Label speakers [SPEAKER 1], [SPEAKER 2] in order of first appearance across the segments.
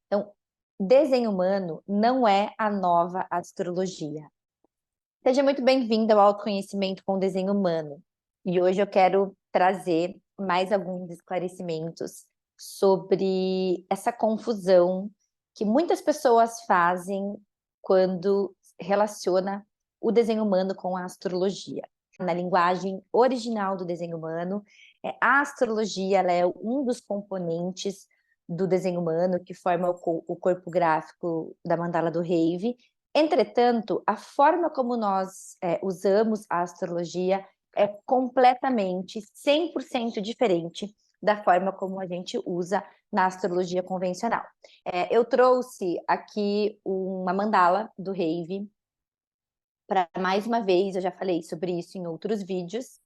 [SPEAKER 1] Então, desenho humano não é a nova astrologia. Seja muito bem-vindo ao Autoconhecimento com Desenho Humano. E hoje eu quero trazer mais alguns esclarecimentos sobre essa confusão que muitas pessoas fazem quando relaciona o desenho humano com a astrologia. Na linguagem original do desenho humano, a astrologia ela é um dos componentes do desenho humano que forma o corpo gráfico da mandala do Rave. Entretanto, a forma como nós usamos a astrologia é completamente, 100% diferente da forma como a gente usa na astrologia convencional. Eu trouxe aqui uma mandala do Rave para, mais uma vez, eu já falei sobre isso em outros vídeos,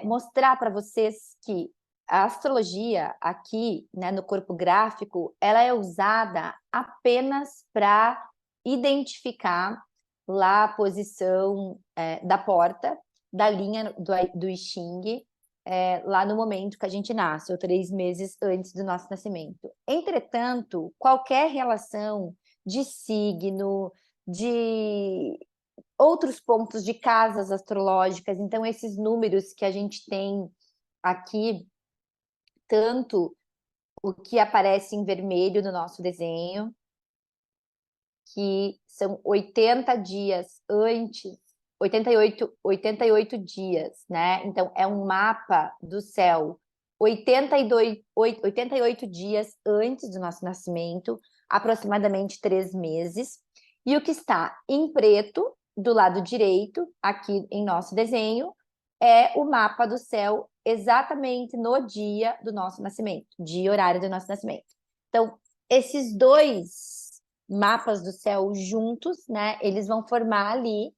[SPEAKER 1] mostrar para vocês que a astrologia aqui, né, no corpo gráfico, ela é usada apenas para identificar lá a posição da porta, da linha do I Ching, lá no momento que a gente nasce, ou 3 meses antes do nosso nascimento. Entretanto, qualquer relação de signo, de outros pontos de casas astrológicas, então esses números que a gente tem aqui, tanto o que aparece em vermelho no nosso desenho, que são 80 dias antes, 88 dias, né? Então, é um mapa do céu 88 dias antes do nosso nascimento, aproximadamente 3 meses. E o que está em preto, do lado direito, aqui em nosso desenho, é o mapa do céu exatamente no dia do nosso nascimento, dia e horário do nosso nascimento. Então, esses dois mapas do céu juntos, né? Eles vão formar ali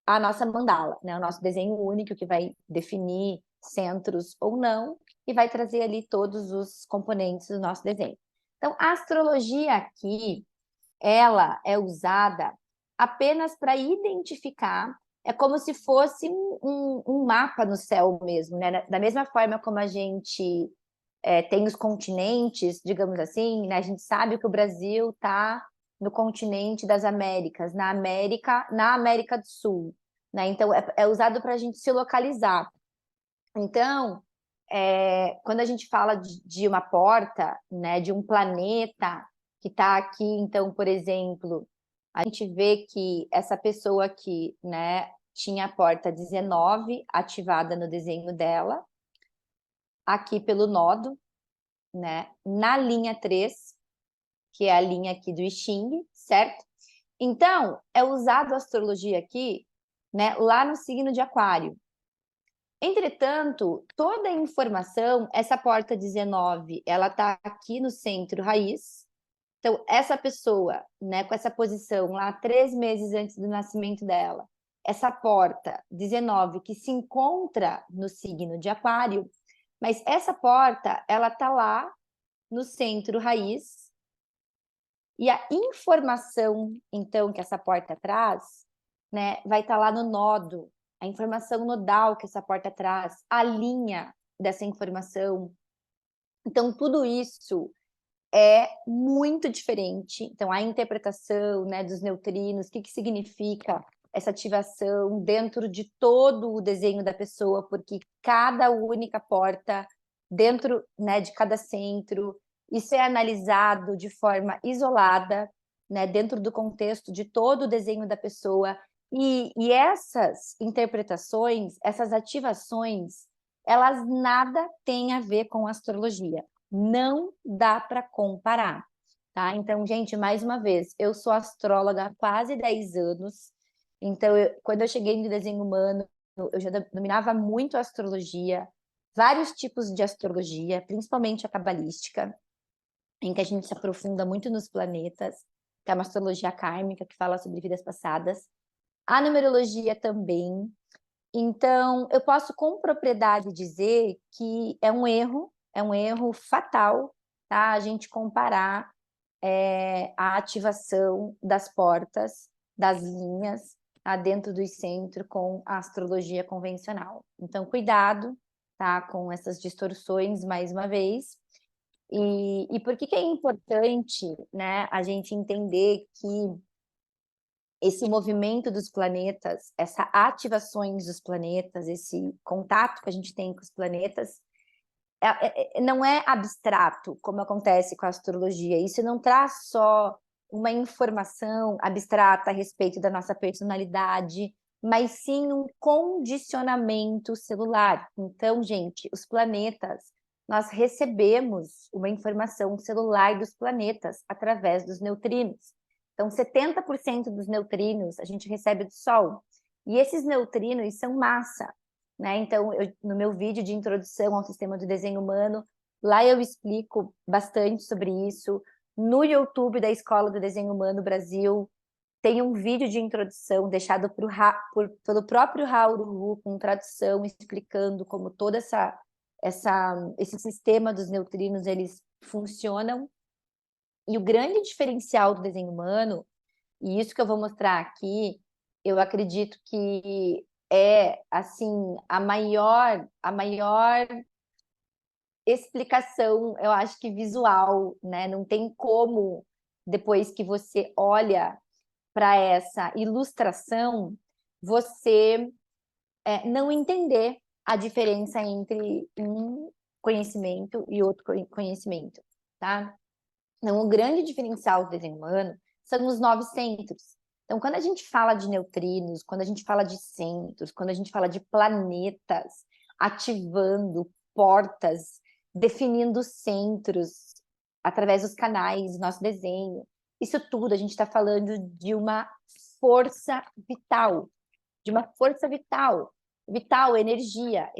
[SPEAKER 1] a nossa mandala, né? O nosso desenho único que vai definir centros ou não e vai trazer ali todos os componentes do nosso desenho. Então, a astrologia aqui, ela é usada apenas para identificar, é como se fosse um mapa no céu mesmo, né? Da mesma forma como a gente tem os continentes, digamos assim, né? A gente sabe que o Brasil está no continente das Américas, na América do Sul, né? Então é usado para a gente se localizar. Então, quando a gente fala de uma porta, né, de um planeta que está aqui, então, por exemplo, a gente vê que essa pessoa aqui, né, tinha a porta 19 ativada no desenho dela, aqui pelo nodo, né, na linha 3, que é a linha aqui do I Ching, certo? Então, é usado a astrologia aqui, né, lá no signo de Aquário. Entretanto, toda a informação, essa porta 19, ela está aqui no centro raiz. Então, essa pessoa, né, com essa posição lá 3 meses antes do nascimento dela, essa porta 19 que se encontra no signo de Aquário, mas essa porta, ela está lá no centro raiz, e a informação, então, que essa porta traz, né, vai estar lá no nodo, a informação nodal que essa porta traz, a linha dessa informação. Então, tudo isso é muito diferente. Então, a interpretação, né, dos neutrinos, o que significa essa ativação dentro de todo o desenho da pessoa, porque cada única porta dentro, né, de cada centro, isso é analisado de forma isolada, né, dentro do contexto de todo o desenho da pessoa. E essas interpretações, essas ativações, elas nada têm a ver com astrologia. Não dá para comparar, tá? Então, gente, mais uma vez, eu sou astróloga há quase 10 anos. Então, quando eu cheguei no desenho humano, eu já dominava muito a astrologia, vários tipos de astrologia, principalmente a cabalística, em que a gente se aprofunda muito nos planetas, que é uma astrologia kármica que fala sobre vidas passadas. A numerologia também. Então, eu posso com propriedade dizer que é um erro fatal, tá? A gente comparar a ativação das portas, das linhas, tá? Dentro do centro com a astrologia convencional. Então, cuidado, tá? Com essas distorções, mais uma vez. E por que é importante, né, a gente entender que esse movimento dos planetas, essas ativações dos planetas, esse contato que a gente tem com os planetas, não é abstrato, como acontece com a astrologia. Isso não traz só uma informação abstrata a respeito da nossa personalidade, mas sim um condicionamento celular. Então, gente, os planetas, nós recebemos uma informação celular dos planetas através dos neutrinos. Então, 70% dos neutrinos a gente recebe do Sol. E esses neutrinos são massa, né? Então, no meu vídeo de introdução ao sistema do desenho humano, lá eu explico bastante sobre isso. No YouTube da Escola do Desenho Humano Brasil, tem um vídeo de introdução deixado pelo próprio Raul Ru, com tradução, explicando como todo esse sistema dos neutrinos eles funcionam. E o grande diferencial do desenho humano, e isso que eu vou mostrar aqui, eu acredito que é assim a maior explicação, eu acho que visual, né? Não tem como, depois que você olha para essa ilustração, você não entender a diferença entre um conhecimento e outro conhecimento, tá? Então, o grande diferencial do desenho humano são os 9 centros. Então, quando a gente fala de neutrinos, quando a gente fala de centros, quando a gente fala de planetas ativando portas, definindo centros através dos canais do nosso desenho, isso tudo a gente está falando de uma força vital, de uma força vital. Vital, energia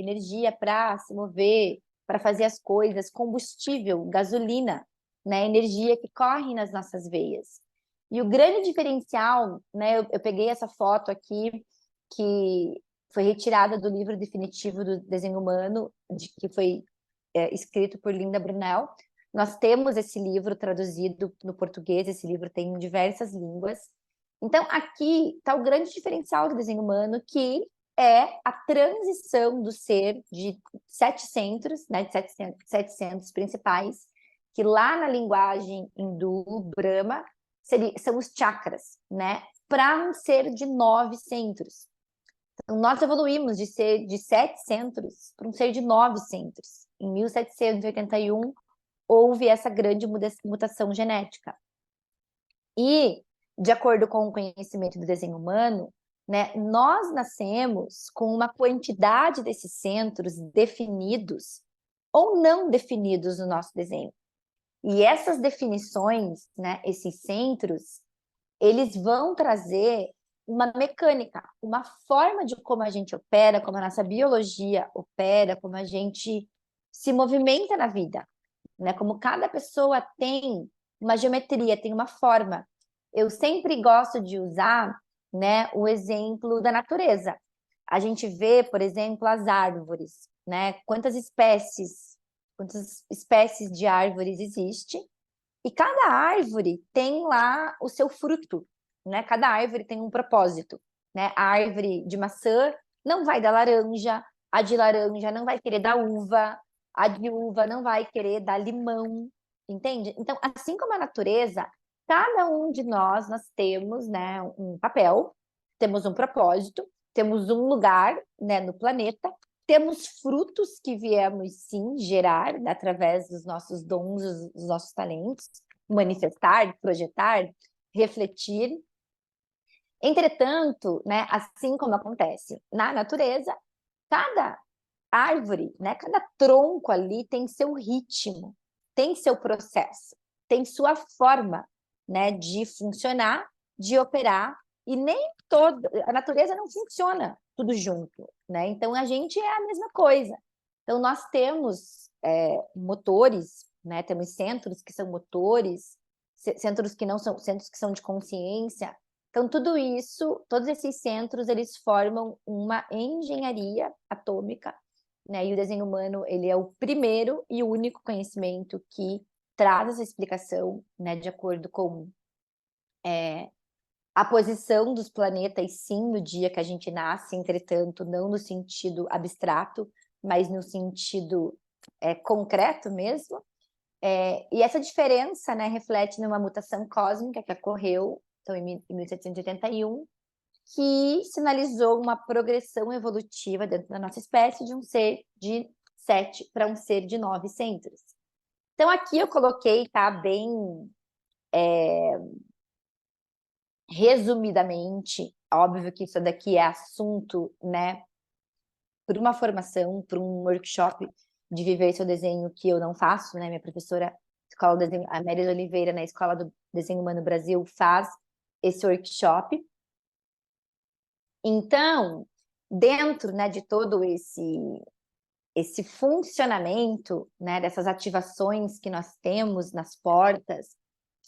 [SPEAKER 1] para se mover, para fazer as coisas, combustível, gasolina, né? Energia que corre nas nossas veias. E o grande diferencial, né? Eu peguei essa foto aqui, que foi retirada do livro definitivo do desenho humano, que foi escrito por Linda Brunel. Nós temos esse livro traduzido no português, esse livro tem em diversas línguas. Então, aqui está o grande diferencial do desenho humano, que é a transição do ser de 7 centros, né, de 700 principais, que lá na linguagem hindu, Brahma, são os chakras, né, para um ser de 9 centros. Então, nós evoluímos de ser de 7 centros para um ser de 9 centros. Em 1781, houve essa grande mutação genética. E, de acordo com o conhecimento do desenho humano, né, nós nascemos com uma quantidade desses centros definidos ou não definidos no nosso desenho. E essas definições, né, esses centros, eles vão trazer uma mecânica, uma forma de como a gente opera, como a nossa biologia opera, como a gente se movimenta na vida, né? Como cada pessoa tem uma geometria, tem uma forma. Eu sempre gosto de usar, né, o exemplo da natureza. A gente vê, por exemplo, as árvores, né? Quantas espécies de árvores existem? E cada árvore tem lá o seu fruto, né? Cada árvore tem um propósito, né? A árvore de maçã não vai dar laranja, a de laranja não vai querer dar uva, a de uva não vai querer dar limão, entende? Então, assim como a natureza, cada um de nós temos, né, um papel, temos um propósito, temos um lugar, né, no planeta, temos frutos que viemos, sim, gerar, né, através dos nossos dons, dos nossos talentos, manifestar, projetar, refletir. Entretanto, né, assim como acontece na natureza, cada árvore, né, cada tronco ali tem seu ritmo, tem seu processo, tem sua forma, né, de funcionar, de operar, e nem toda a natureza não funciona tudo junto, né? Então a gente é a mesma coisa. Então nós temos motores, né? Temos centros que são motores, centros que não são centros que são de consciência. Então tudo isso, todos esses centros, eles formam uma engenharia atômica, né? E o desenho humano, ele é o primeiro e o único conhecimento que traz essa explicação, né, de acordo com a posição dos planetas, sim, no dia que a gente nasce, entretanto, não no sentido abstrato, mas no sentido concreto mesmo. E essa diferença, né, reflete numa mutação cósmica que ocorreu então, em 1781, que sinalizou uma progressão evolutiva dentro da nossa espécie de um ser de 7 para um ser de 9 centros. Então, aqui eu coloquei, tá, bem resumidamente, óbvio que isso daqui é assunto, né, por uma formação, por um workshop de viver seu desenho que eu não faço, né, minha professora, Escola do Desenho, a Mérida Oliveira, na Escola do Desenho Humano Brasil, faz esse workshop. Então, dentro, né, de todo esse funcionamento, né, dessas ativações que nós temos nas portas,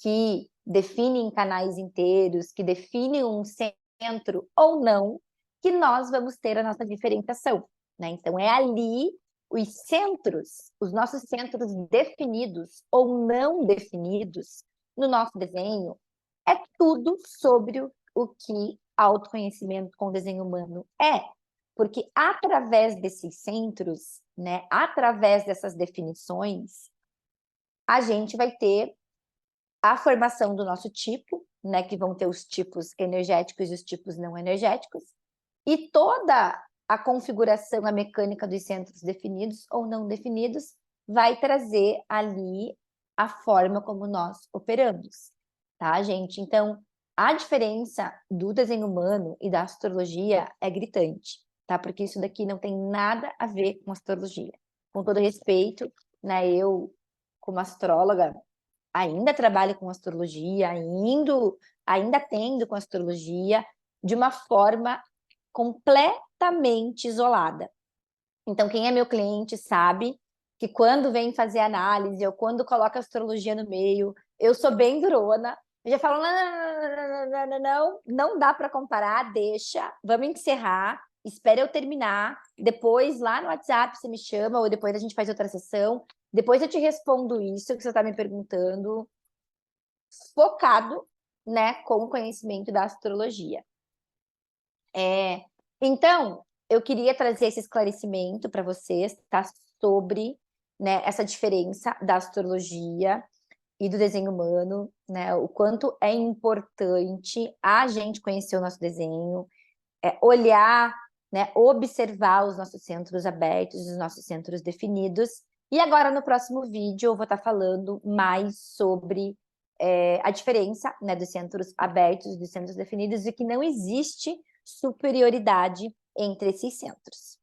[SPEAKER 1] que definem canais inteiros, que definem um centro ou não, que nós vamos ter a nossa diferenciação, né? Então, é ali os centros, os nossos centros definidos ou não definidos no nosso desenho, é tudo sobre o que autoconhecimento com desenho humano é. Porque através desses centros, né, através dessas definições, a gente vai ter a formação do nosso tipo, né, que vão ter os tipos energéticos e os tipos não energéticos, e toda a configuração, a mecânica dos centros definidos ou não definidos vai trazer ali a forma como nós operamos, tá, gente? Então, a diferença do desenho humano e da astrologia é gritante, tá? Porque isso daqui não tem nada a ver com astrologia. Com todo respeito, né, eu, como astróloga, ainda trabalho com astrologia, ainda tendo com astrologia, de uma forma completamente isolada. Então, quem é meu cliente sabe que quando vem fazer análise ou quando coloca astrologia no meio, eu sou bem durona. Eu já falo, não dá para comparar, deixa, vamos encerrar, espera eu terminar, depois lá no WhatsApp você me chama, ou depois a gente faz outra sessão, depois eu te respondo isso que você está me perguntando, focado, né, com o conhecimento da astrologia. Então, eu queria trazer esse esclarecimento para vocês, tá? Sobre, né, essa diferença da astrologia e do desenho humano, né? O quanto é importante a gente conhecer o nosso desenho, olhar, né, observar os nossos centros abertos, os nossos centros definidos. E agora, no próximo vídeo, eu vou estar falando mais sobre a diferença, né, dos centros abertos e dos centros definidos e que não existe superioridade entre esses centros.